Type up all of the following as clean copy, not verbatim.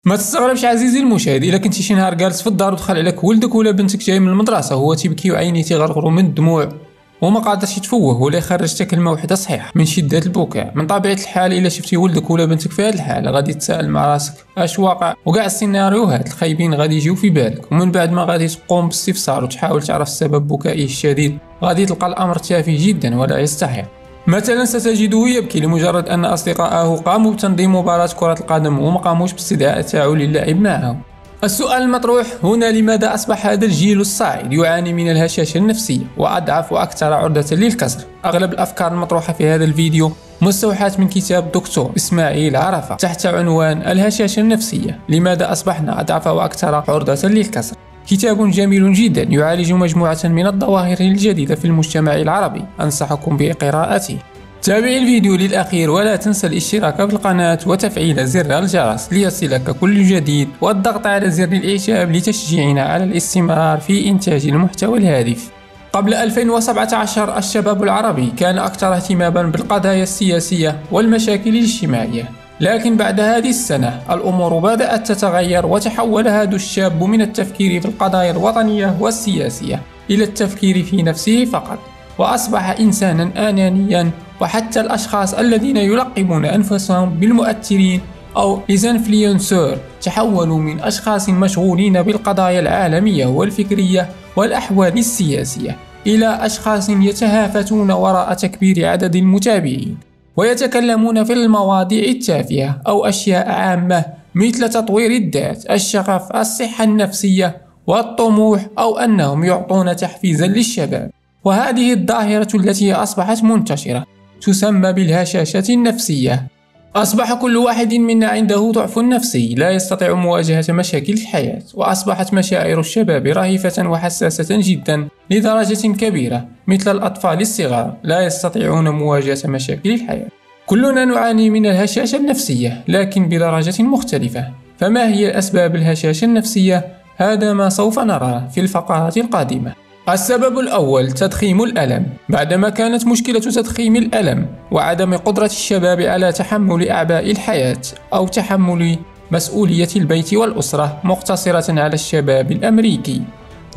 ما تستغربش عزيزي المشاهد الا كنتي شي نهار جالس في الدار ودخل عليك ولدك ولا بنتك جاي من المدرسه هو تيبكي وعينيه تيغرغروا من الدموع وما قادرش يتفوه ولا يخرج حتى كلمه واحده صحيحه من شده البكاء. من طبيعه الحال الا شفتي ولدك ولا بنتك في هذه الحاله غادي تسائل مع راسك اش واقع، وكاع السيناريوهات الخايبين غادي يجيو في بالك. ومن بعد ما غادي تقوم باستفسار وتحاول تعرف سبب بكائه الشديد غادي تلقى الامر تافه جدا ولا يستحق. مثلا ستجده يبكي لمجرد أن أصدقائه قاموا بتنظيم مباراة كرة القدم وما قاموش باستدعاء تفاعل اللعب معهم. السؤال المطروح هنا لماذا أصبح هذا الجيل الصاعد يعاني من الهشاشة النفسية وأضعف وأكثر عرضة للكسر؟ أغلب الأفكار المطروحة في هذا الفيديو مستوحاة من كتاب الدكتور إسماعيل عرفة تحت عنوان الهشاشة النفسية، لماذا أصبحنا أضعف وأكثر عرضة للكسر. كتاب جميل جدا يعالج مجموعة من الظواهر الجديدة في المجتمع العربي، أنصحكم بقراءته. تابع الفيديو للأخير ولا تنسى الاشتراك في القناة وتفعيل زر الجرس ليصلك كل جديد والضغط على زر الإعجاب لتشجيعنا على الاستمرار في إنتاج المحتوى الهادف. قبل 2017 الشباب العربي كان أكثر اهتماما بالقضايا السياسية والمشاكل الاجتماعية، لكن بعد هذه السنة الأمور بدأت تتغير وتحول هذا الشاب من التفكير في القضايا الوطنية والسياسية إلى التفكير في نفسه فقط، وأصبح إنسانا أنانيا. وحتى الأشخاص الذين يلقبون أنفسهم بالمؤثرين أو ليزانفلونسور تحولوا من أشخاص مشغولين بالقضايا العالمية والفكرية والأحوال السياسية إلى أشخاص يتهافتون وراء تكبير عدد المتابعين ويتكلمون في المواضيع التافهة أو أشياء عامة مثل تطوير الذات، الشغف، الصحة النفسية والطموح، أو أنهم يعطون تحفيزا للشباب. وهذه الظاهرة التي أصبحت منتشرة تسمى بالهشاشة النفسية. أصبح كل واحد منا عنده ضعف نفسي لا يستطيع مواجهة مشاكل الحياة، وأصبحت مشاعر الشباب رهيفة وحساسة جدا لدرجة كبيرة، مثل الأطفال الصغار لا يستطيعون مواجهة مشاكل الحياة. كلنا نعاني من الهشاشة النفسية لكن بدرجة مختلفة. فما هي أسباب الهشاشة النفسية؟ هذا ما سوف نراه في الفقرات القادمة. السبب الأول تضخيم الألم. بعدما كانت مشكلة تضخيم الألم وعدم قدرة الشباب على تحمل أعباء الحياة أو تحمل مسؤولية البيت والأسرة مقتصرة على الشباب الأمريكي،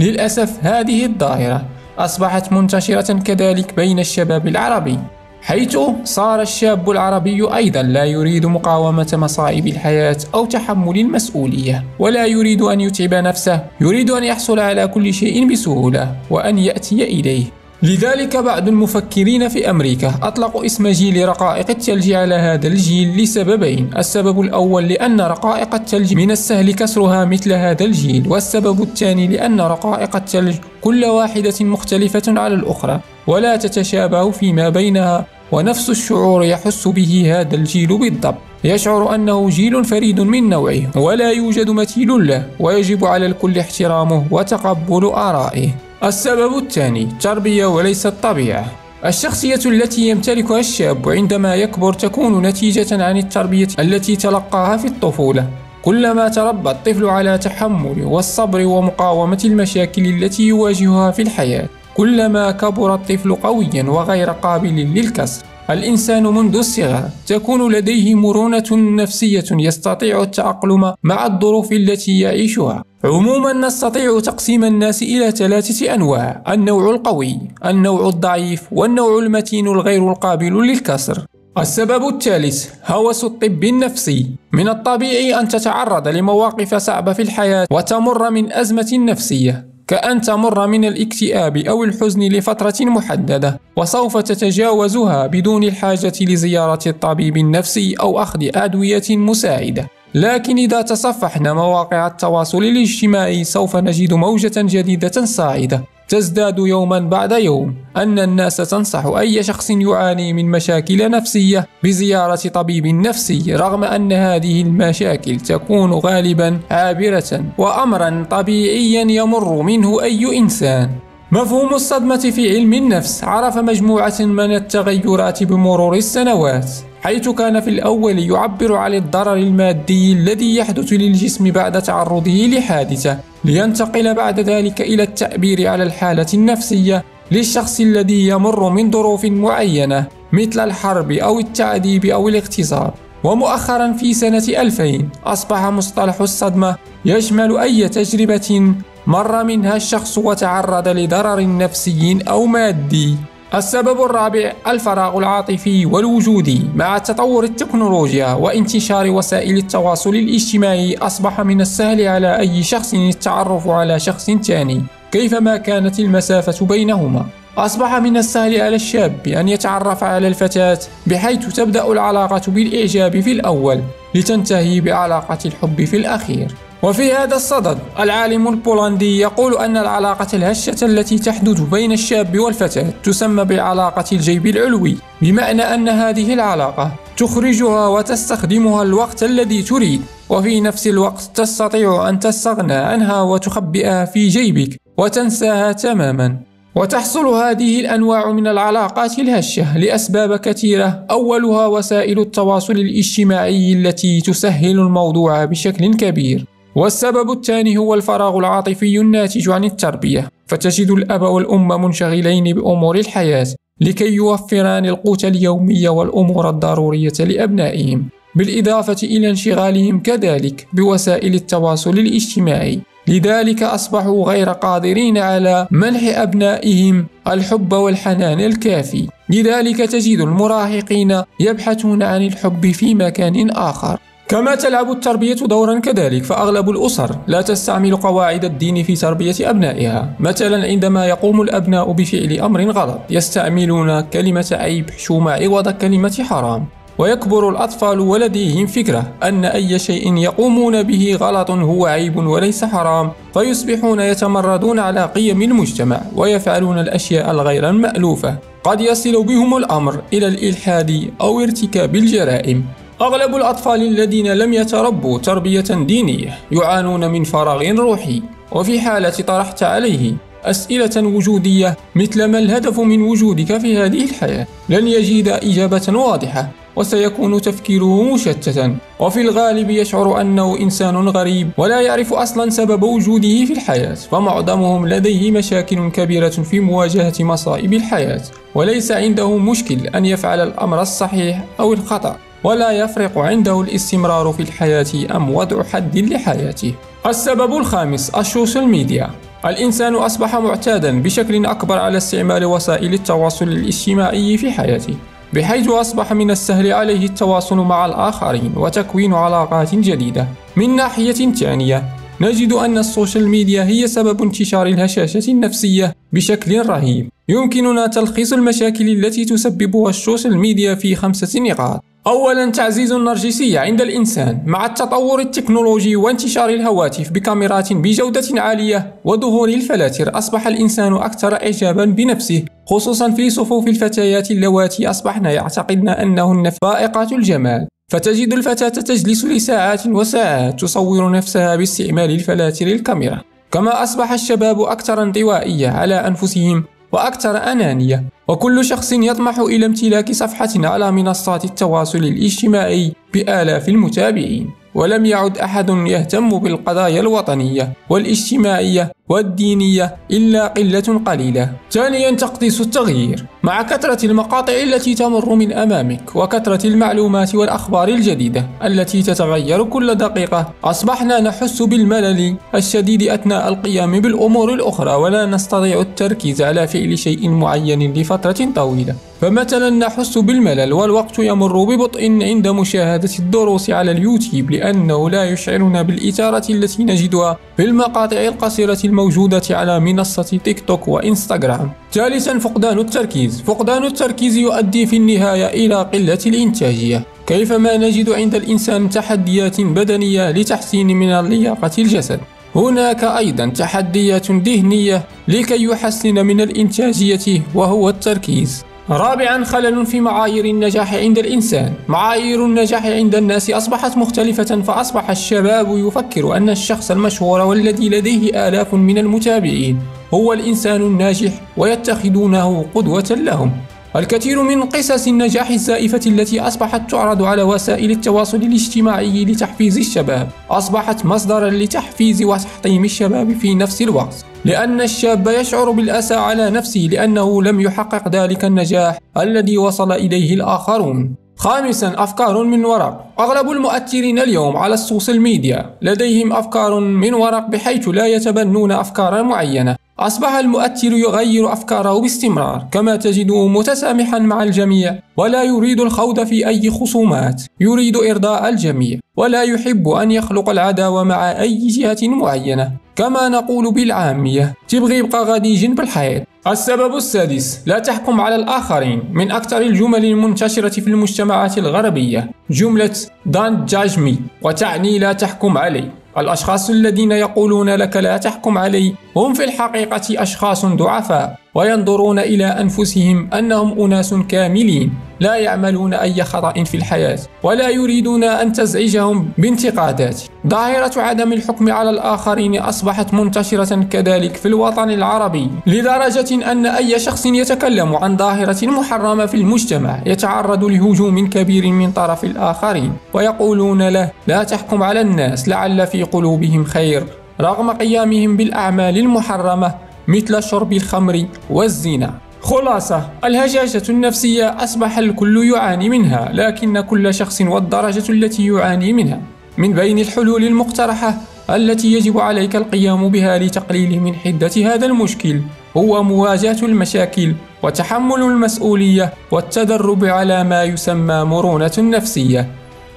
للأسف هذه الظاهرة أصبحت منتشرة كذلك بين الشباب العربي، حيث صار الشاب العربي أيضا لا يريد مقاومة مصائب الحياة أو تحمل المسؤولية، ولا يريد أن يتعب نفسه، يريد أن يحصل على كل شيء بسهولة وأن يأتي إليه. لذلك بعض المفكرين في أمريكا أطلقوا اسم جيل رقائق الثلج على هذا الجيل لسببين. السبب الأول لأن رقائق الثلج من السهل كسرها مثل هذا الجيل، والسبب الثاني لأن رقائق الثلج كل واحدة مختلفة على الأخرى ولا تتشابه فيما بينها، ونفس الشعور يحس به هذا الجيل بالضبط، يشعر أنه جيل فريد من نوعه ولا يوجد مثيل له، ويجب على الكل احترامه وتقبل آرائه. السبب الثاني التربية وليس الطبيعة. الشخصية التي يمتلكها الشاب عندما يكبر تكون نتيجة عن التربية التي تلقاها في الطفولة. كلما تربى الطفل على تحمل والصبر ومقاومة المشاكل التي يواجهها في الحياة، كلما كبر الطفل قويا وغير قابل للكسر. الإنسان منذ الصغر تكون لديه مرونة نفسية يستطيع التأقلم مع الظروف التي يعيشها. عموما نستطيع تقسيم الناس إلى 3 أنواع: النوع القوي، النوع الضعيف، والنوع المتين الغير القابل للكسر. السبب الثالث هوس الطب النفسي. من الطبيعي أن تتعرض لمواقف صعبة في الحياة وتمر من أزمة نفسية، كأن تمر من الاكتئاب أو الحزن لفترة محددة، وسوف تتجاوزها بدون الحاجة لزيارة الطبيب النفسي أو أخذ أدوية مساعدة. لكن إذا تصفحنا مواقع التواصل الاجتماعي سوف نجد موجة جديدة صاعدة تزداد يوما بعد يوم، أن الناس تنصح أي شخص يعاني من مشاكل نفسية بزيارة طبيب نفسي، رغم أن هذه المشاكل تكون غالبا عابرة وأمرا طبيعيا يمر منه أي إنسان. مفهوم الصدمة في علم النفس عرف مجموعة من التغيرات بمرور السنوات، حيث كان في الأول يعبر عن الضرر المادي الذي يحدث للجسم بعد تعرضه لحادثة، لينتقل بعد ذلك إلى التعبير على الحالة النفسية للشخص الذي يمر من ظروف معينة مثل الحرب أو التعذيب أو الاغتصاب. ومؤخرا في سنة 2000 أصبح مصطلح الصدمة يشمل أي تجربة مر منها الشخص وتعرض لضرر نفسي أو مادي. السبب الرابع الفراغ العاطفي والوجودي. مع تطور التكنولوجيا وانتشار وسائل التواصل الاجتماعي أصبح من السهل على أي شخص التعرف على شخص ثاني كيفما كانت المسافة بينهما. أصبح من السهل على الشاب أن يتعرف على الفتاة بحيث تبدأ العلاقة بالإعجاب في الأول لتنتهي بعلاقة الحب في الأخير. وفي هذا الصدد العالم البولندي يقول أن العلاقة الهشة التي تحدث بين الشاب والفتاة تسمى بعلاقة الجيب العلوي، بمعنى أن هذه العلاقة تخرجها وتستخدمها الوقت الذي تريد، وفي نفس الوقت تستطيع أن تستغنى عنها وتخبئها في جيبك وتنساها تماما. وتحصل هذه الأنواع من العلاقات الهشة لأسباب كثيرة، أولها وسائل التواصل الاجتماعي التي تسهل الموضوع بشكل كبير. والسبب الثاني هو الفراغ العاطفي الناتج عن التربية، فتجد الأب والأم منشغلين بأمور الحياة لكي يوفران القوت اليومي والأمور الضرورية لأبنائهم، بالإضافة إلى انشغالهم كذلك بوسائل التواصل الاجتماعي، لذلك أصبحوا غير قادرين على منح أبنائهم الحب والحنان الكافي. لذلك تجد المراهقين يبحثون عن الحب في مكان آخر. كما تلعب التربية دورا كذلك، فأغلب الأسر لا تستعمل قواعد الدين في تربية أبنائها. مثلا عندما يقوم الأبناء بفعل أمر غلط يستعملون كلمة عيب حشومة عوض كلمة حرام، ويكبر الأطفال ولديهم فكرة أن أي شيء يقومون به غلط هو عيب وليس حرام، فيصبحون يتمردون على قيم المجتمع ويفعلون الأشياء الغير المألوفة، قد يصل بهم الأمر إلى الإلحاد أو ارتكاب الجرائم. أغلب الأطفال الذين لم يتربوا تربية دينية يعانون من فراغ روحي، وفي حالة طرحت عليه أسئلة وجودية مثل ما الهدف من وجودك في هذه الحياة لن يجد إجابة واضحة، وسيكون تفكيره مشتتا، وفي الغالب يشعر أنه إنسان غريب ولا يعرف أصلا سبب وجوده في الحياة. فمعظمهم لديه مشاكل كبيرة في مواجهة مصائب الحياة، وليس عنده مشكل أن يفعل الأمر الصحيح أو الخطأ، ولا يفرق عنده الاستمرار في الحياة أم وضع حد لحياته. السبب الخامس السوشيال ميديا. الإنسان أصبح معتادا بشكل أكبر على استعمال وسائل التواصل الاجتماعي في حياته، بحيث أصبح من السهل عليه التواصل مع الآخرين وتكوين علاقات جديدة. من ناحية ثانية نجد أن السوشيال ميديا هي سبب انتشار الهشاشة النفسية بشكل رهيب. يمكننا تلخيص المشاكل التي تسببها السوشيال ميديا في 5 نقاط. أولا، تعزيز النرجسية عند الإنسان. مع التطور التكنولوجي وانتشار الهواتف بكاميرات بجودة عالية وظهور الفلاتر، أصبح الإنسان أكثر إعجابا بنفسه، خصوصا في صفوف الفتيات اللواتي أصبحن يعتقدن أنهن فائقات الجمال. فتجد الفتاة تجلس لساعات وساعات تصور نفسها باستعمال الفلاتر الكاميرا. كما أصبح الشباب أكثر انطوائية على أنفسهم وأكثر أنانية، وكل شخص يطمح إلى امتلاك صفحة على منصات التواصل الاجتماعي بآلاف المتابعين، ولم يعد أحد يهتم بالقضايا الوطنية والاجتماعية والدينية إلا قلة قليلة. ثانيا، تقديس التغيير. مع كثرة المقاطع التي تمر من أمامك وكثرة المعلومات والأخبار الجديدة التي تتغير كل دقيقة، أصبحنا نحس بالملل الشديد أثناء القيام بالأمور الأخرى، ولا نستطيع التركيز على فعل شيء معين لفترة طويلة. فمثلا نحس بالملل والوقت يمر ببطء عند مشاهدة الدروس على اليوتيوب، لأنه لا يشعرنا بالإثارة التي نجدها في المقاطع القصيرة الموجودة على منصة تيك توك وإنستغرام. ثالثا، فقدان التركيز. فقدان التركيز يؤدي في النهاية إلى قلة الإنتاجية، كيفما نجد عند الإنسان تحديات بدنية لتحسين من لياقة الجسد، هناك أيضا تحديات ذهنية لكي يحسن من الإنتاجية وهو التركيز. رابعا، خلل في معايير النجاح عند الإنسان. معايير النجاح عند الناس أصبحت مختلفة، فأصبح الشباب يفكر أن الشخص المشهور والذي لديه آلاف من المتابعين هو الإنسان الناجح ويتخذونه قدوة لهم. الكثير من قصص النجاح الزائفة التي أصبحت تعرض على وسائل التواصل الاجتماعي لتحفيز الشباب أصبحت مصدرا لتحفيز وتحطيم الشباب في نفس الوقت، لأن الشاب يشعر بالأسى على نفسه لأنه لم يحقق ذلك النجاح الذي وصل إليه الآخرون. خامسا، أفكار من ورق. أغلب المؤثرين اليوم على السوشيال ميديا لديهم أفكار من ورق بحيث لا يتبنون أفكارا معينة. أصبح المؤثر يغير أفكاره باستمرار، كما تجده متسامحا مع الجميع ولا يريد الخوض في أي خصومات، يريد إرضاء الجميع ولا يحب أن يخلق العداوة مع أي جهة معينة، كما نقول بالعامية تبغي يبقى غادي جنب الحيط. السبب السادس، لا تحكم على الآخرين. من أكثر الجمل المنتشرة في المجتمعات الغربية جملة Don't judge me، وتعني لا تحكم علي. الأشخاص الذين يقولون لك لا تحكم علي هم في الحقيقة أشخاص ضعفاء، وينظرون إلى أنفسهم أنهم أناس كاملين لا يعملون أي خطأ في الحياة، ولا يريدون أن تزعجهم بانتقادات. ظاهرة عدم الحكم على الآخرين أصبحت منتشرة كذلك في الوطن العربي، لدرجة أن أي شخص يتكلم عن ظاهرة محرمة في المجتمع يتعرض لهجوم كبير من طرف الآخرين، ويقولون له لا تحكم على الناس لعل في قلوبهم خير، رغم قيامهم بالأعمال المحرمة مثل شرب الخمر والزنا. خلاصة، الهشاشة النفسية أصبح الكل يعاني منها، لكن كل شخص والدرجة التي يعاني منها. من بين الحلول المقترحة التي يجب عليك القيام بها لتقليل من حدة هذا المشكل هو مواجهة المشاكل وتحمل المسؤولية والتدرب على ما يسمى مرونة نفسية،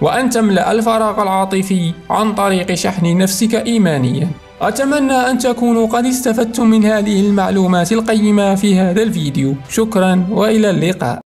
وأن تملأ الفراغ العاطفي عن طريق شحن نفسك إيمانيا. أتمنى أن تكونوا قد استفدتم من هذه المعلومات القيمة في هذا الفيديو. شكرا وإلى اللقاء.